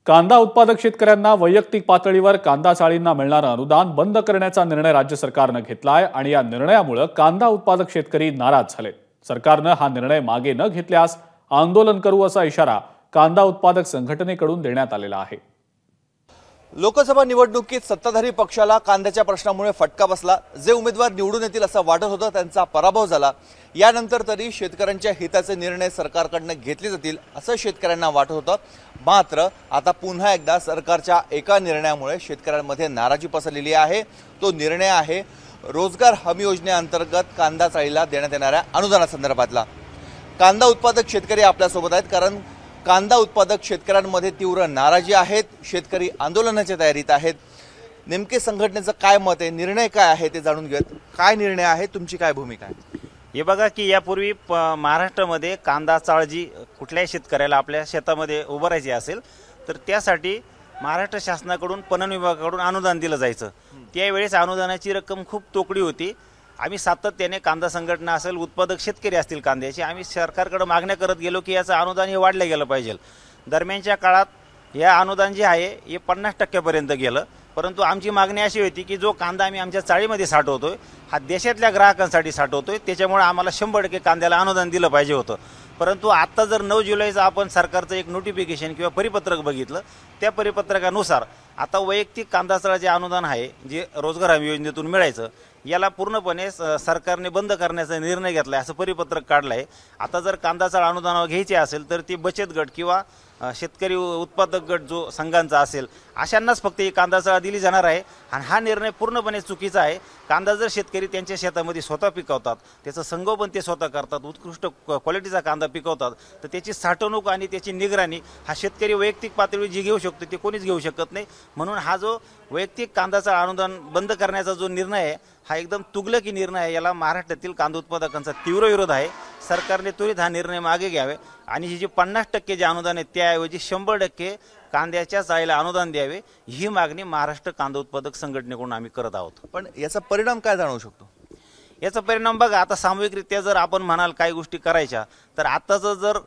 कांदा उत्पादक शेतकऱ्यांना वैयक्तिक पातळीवर कांदा चाळींना मिळणारं अनुदान बंद करण्याचा निर्णय राज्य सरकारनं घेतलाय आणि या निर्णयामुळे कांदा उत्पादक शेतकरी नाराज झाले। सरकारनं हा निर्णय मागे न घेतल्यास आंदोलन करू असा इशारा कांदा उत्पादक संघटनेकडून देण्यात आलेला आहे। लोकसभा निवडणुकीत सत्ताधारी पक्षाला कांद्याच्या प्रश्नामुळे फटका बसला। जे उमेदवार निवडून येतील असं वाटत होतं त्यांचा पराभव झाला। यानंतर तरी शेतकऱ्यांच्या हिताचे निर्णय सरकारकडून घेतले जातील असं शेतकऱ्यांना वाटत होतं। मात्र आता पुन्हा एकदा सरकारच्या एका निर्णयामुळे शेतकऱ्यांमध्ये नाराजी पसरलेली आहे। तो निर्णय आहे रोजगार हमी योजनेअंतर्गत कांदा चाळीला देण्यात येणाऱ्या अनुदानासंदर्भातला। कांदा उत्पादक शेतकरी आपल्यासोबत आहेत, कारण कांदा उत्पादक शेतकऱ्यांमध्ये तीव्र नाराजी आहेत। शेतकरी आंदोलनाच्या तयारीत आहेत। नेमके संघटनेचं काय मत आहे, निर्णय काय आहे ते जाणून घेत। काय निर्णय आहे, तुमची काय भूमिका आहे? हे बघा की यापूर्वी महाराष्ट्रामध्ये कांदा चाळ जी कुठल्याही शेतकऱ्याला आपल्या शेतामध्ये उभारायची असेल तर त्यासाठी महाराष्ट्र शासनाकडून पणन विभागाकडून अनुदान दिलं जायचं। त्यावेळेस अनुदानाची रक्कम खूप तोकडी होती। आम्ही सातत्याने कांदा संघटना असेल, उत्पादक शेतकरी असतील कांद्याचे, आम्ही सरकारकडे मागण्या करत गेलो की याचं अनुदान हे वाढलं गेलं पाहिजे। दरम्यानच्या काळात या अनुदान जे आहे हे 50% गेलं, परंतु आमची मागणी अशी होती की जो कांदा आम्ही आमच्या चाळीमध्ये साठवतोय हा देशातल्या ग्राहकांसाठी साठवतोय, त्याच्यामुळे आम्हाला 100% कांद्याला अनुदान दिलं पाहिजे होतं। परंतु आता जर 9 जुलैचं आपण सरकारचं एक नोटिफिकेशन किंवा परिपत्रक बघितलं, त्या परिपत्रकानुसार आता वैयक्तिक कांदा चाळ जे अनुदान आहे जे रोजगार हमी योजनेतून मिळायचं याला पूर्णपणे सरकारने बंद करण्याचा निर्णय घेतला आहे असं परिपत्रक काढलं आहे। आता जर कांदा चाळ अनुदान घ्यायचे असेल तर ती बचत गट किंवा शेतकरी उत्पादक गट जो संघांचा असेल अशांनाच फक्त ही कांदा चाळ दिली जाणार आहे आणि हा निर्णय पूर्णपणे चुकीचा आहे। कांदा जर शेतकरी त्यांच्या शेतामध्ये स्वतः पिकवतात, त्याचं संगोपन ते स्वतः करतात, उत्कृष्ट क्वालिटीचा कांदा पिकवतात, तर त्याची साठवणूक आणि त्याची निगराणी हा शेतकरी वैयक्तिक पातळीवर जी घेऊ शकतो ते कोणीच घेऊ शकत नाही। म्हणून हा जो वैयक्तिक कांदा चाळ अनुदान बंद करण्याचा जो निर्णय आहे हा एकदम तुगलकी निर्णय आहे। याला महाराष्ट्रातील कांदा उत्पादकांचा तीव्र विरोध आहे। सरकारने त्वरित हा निर्णय मागे घ्यावे आणि ही जी 50% जे अनुदान आहे त्याऐवजी 100% कांद्याच्या चाळीला अनुदान द्यावे, ही मागणी महाराष्ट्र कांदा उत्पादक संघटनेकडून आम्ही करत आहोत। पण याचा परिणाम काय जाणवू शकतो? याचा परिणाम बघा, आता सामूहिकरित्या जर आपण म्हणाल काही गोष्टी करायच्या तर आत्ताचं जर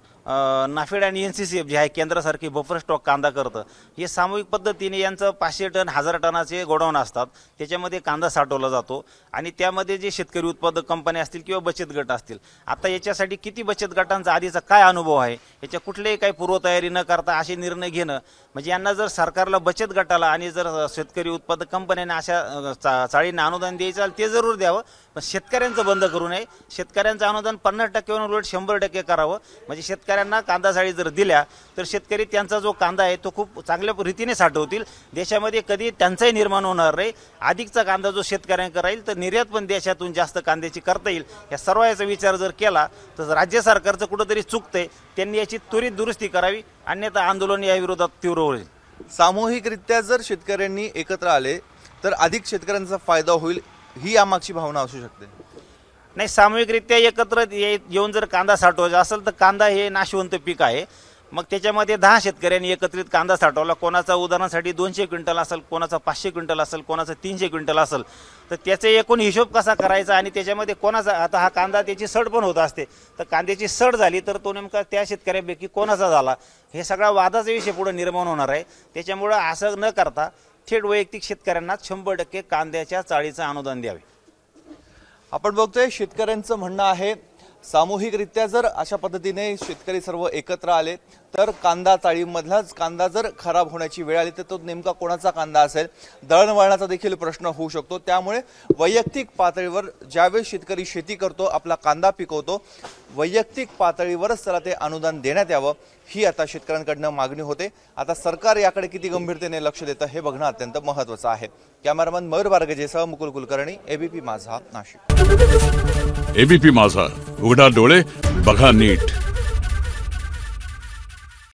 नाफेड आणि NCCF जे आहे केंद्रासारखी बफर स्टॉक कांदा करतं, हे सामूहिक पद्धतीने यांचं 500 टन 1000 टनाचे गोडाऊन असतात, त्याच्यामध्ये कांदा साठवला जातो आणि त्यामध्ये जे शेतकरी उत्पादक कंपन्या असतील किंवा बचत गट असतील, आता याच्यासाठी किती बचत गटांचा आधीचा काय अनुभव आहे याच्या कुठलेही काही पूर्वतयारी न करता असे निर्णय घेणं म्हणजे यांना जर सरकारला बचत गटाला आणि जर शेतकरी उत्पादक कंपन्यांना अशा चाळींना अनुदान द्यायचं ते जरूर द्यावं, पण शेतकऱ्यांचं बंद करू नये। शेतकऱ्यांचं अनुदान 50% वरून उलट 100% करावं, म्हणजे शेतकऱ्यांना कांदा चाळी जर दिल्या तर शेतकरी त्यांचा जो कांदा आहे तो खूप चांगल्या रीतीने साठवतील। देशामध्ये कधी टंचाई निर्माण होणार नाही। अधिकचा कांदा जो शेतकऱ्यांकडे राहील तर निर्यात पण देशातून जास्त कांद्याची करता येईल। या सर्व याचा विचार जर केला तर राज्य सरकारचं कुठंतरी चुकतंय, त्यांनी याची त्वरित दुरुस्ती करावी, अन्यथा आंदोलन या विरोधात तीव्र होईल। सामूहिकरित्या जर शेतकऱ्यांनी एकत्र आले तर अधिक शेतकऱ्यांचा फायदा होईल, ही यामागची भावना असू शकते। नाही, सामूहिकरित्या एकत्र येऊन जर कांदा साठवायचा असेल तर कांदा हे नाशवंत पीक आहे। मग त्याच्यामध्ये 10 शेतकऱ्यांनी एकत्रित कांदा साठवला, कोणाचा उदाहरणासाठी 200 क्विंटल असेल, कोणाचा 500 क्विंटल असेल, कोणाचा 300 क्विंटल असेल, तर त्याचे एकूण हिशोब कसा करायचा आणि त्याच्यामध्ये कोणाचा, आता हा कांदा त्याची सड पण होत असते, तर कांद्याची सड झाली तर तो नेमका त्या शेतकऱ्यापैकी कोणाचा झाला हे सगळा वादाचा विषय पुढे निर्माण होणार आहे। त्याच्यामुळं असं न करता थेट वैयक्तिक शेतकऱ्यांना 100% कांद्याच्या चाळीचं अनुदान द्यावे। आपण बघतोय शेतकऱ्यांचं म्हणणं आहे सामूहिकरित्या जर अशा पद्धतीने शेतकरी सर्व एकत्र आले तर कांदा चाळीमधलाच कांदा जर खराब होण्याची वेळ आली तर तो नेमका कोणाचा कांदा असेल, दळणवळणाचा देखील प्रश्न होऊ शकतो। त्यामुळे वैयक्तिक पातळीवर ज्यावेळेस शेतकरी शेती करतो, आपला कांदा पिकवतो, वैयक्तिक पातळीवरच त्याला ते अनुदान देण्यात यावं, ही आता शेतकऱ्यांकडनं मागणी होते। आता सरकार याकडे किती गंभीरतेने लक्ष देतं हे बघणं अत्यंत महत्त्वाचं आहे। कॅमेरामन मयूर बारगजेसह मुकुल कुलकर्णी, ABP माझा, नाशिक। ABP माझा, उघडा डोळे बघा नीट।